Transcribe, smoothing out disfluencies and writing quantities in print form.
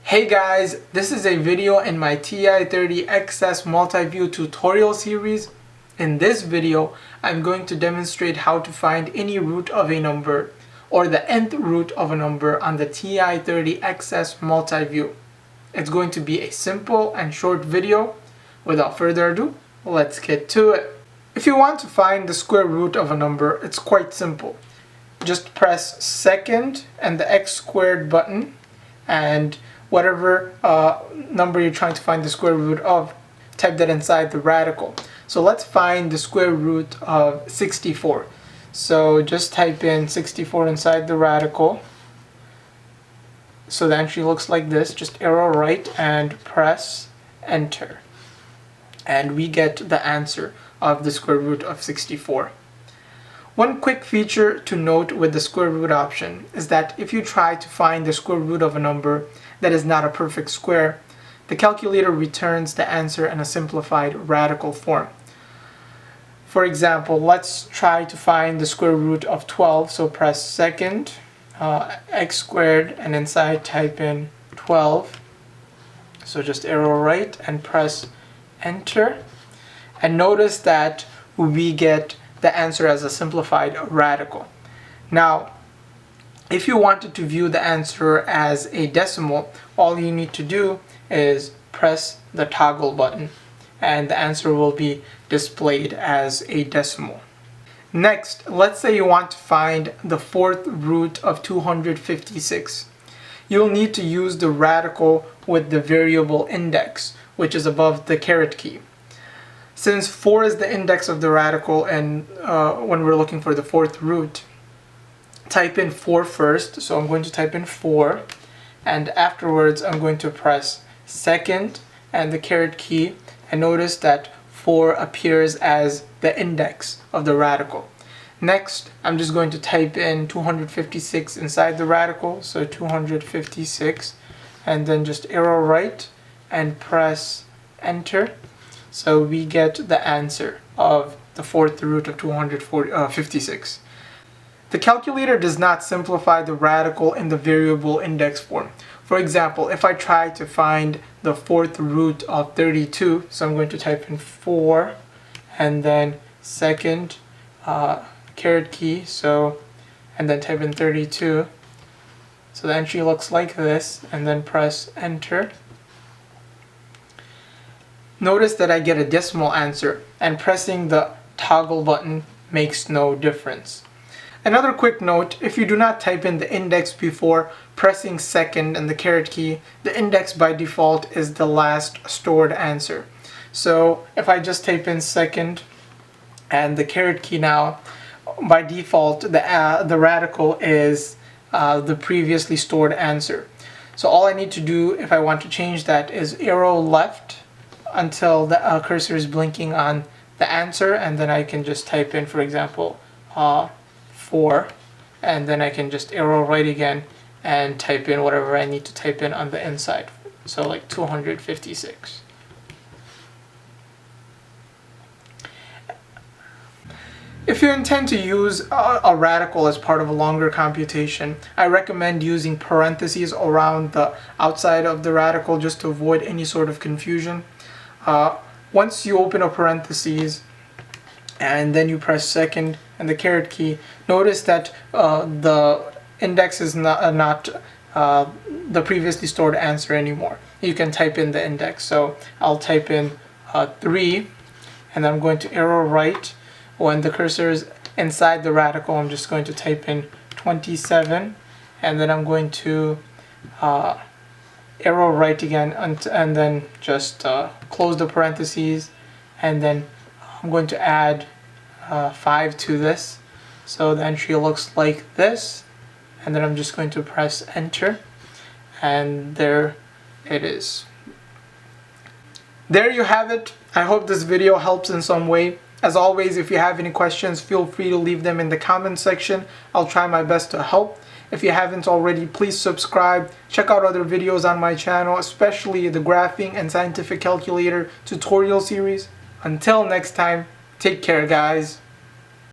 Hey guys, this is a video in my TI-30XS Multiview tutorial series. In this video, I'm going to demonstrate how to find any root of a number or the nth root of a number on the TI-30XS Multiview. It's going to be a simple and short video. Without further ado, let's get to it. If you want to find the square root of a number, it's quite simple. Just press second and the x squared button, and whatever number you're trying to find the square root of, type that inside the radical. So let's find the square root of 64. So just type in 64 inside the radical. So the entry looks like this. Just arrow right and press enter. And we get the answer of the square root of 64. One quick feature to note with the square root option is that if you try to find the square root of a number that is not a perfect square, the calculator returns the answer in a simplified radical form. For example, let's try to find the square root of 12. So press second, x squared, and inside type in 12. So just arrow right and press enter. And notice that we get the answer as a simplified radical. Now, if you wanted to view the answer as a decimal, all you need to do is press the toggle button and the answer will be displayed as a decimal. Next, let's say you want to find the fourth root of 256. You'll need to use the radical with the variable index, which is above the caret key. Since 4 is the index of the radical, and when we're looking for the fourth root, type in 4 first. So I'm going to type in 4, and afterwards I'm going to press second and the caret key, and notice that 4 appears as the index of the radical. Next, I'm just going to type in 256 inside the radical, so 256, and then just arrow right and press enter. So we get the answer of the fourth root of 256. The calculator does not simplify the radical in the variable index form. For example, if I try to find the fourth root of 32, so I'm going to type in 4 and then second caret key, and then type in 32. So the entry looks like this, and then press enter. Notice that I get a decimal answer, and pressing the toggle button makes no difference. Another quick note, if you do not type in the index before pressing second and the caret key, the index by default is the last stored answer. So if I just type in second and the caret key now, by default the radical is the previously stored answer. So all I need to do if I want to change that is arrow left until the cursor is blinking on the answer, and then I can just type in, for example, 4, and then I can just arrow right again and type in whatever I need to type in on the inside, so like 256. If you intend to use a radical as part of a longer computation, I recommend using parentheses around the outside of the radical just to avoid any sort of confusion. Once you open a parentheses and then you press second and the caret key, notice that the index is not the previously stored answer anymore. You can type in the index. So I'll type in 3, and I'm going to arrow right. When the cursor is inside the radical, I'm just going to type in 27, and then I'm going to arrow right again, and then just close the parentheses, and then I'm going to add 5 to this. So the entry looks like this, and then I'm just going to press enter, and there it is. There you have it. I hope this video helps in some way. As always, if you have any questions, feel free to leave them in the comment section. I'll try my best to help. If you haven't already, please subscribe. Check out other videos on my channel, especially the graphing and scientific calculator tutorial series. Until next time, take care guys.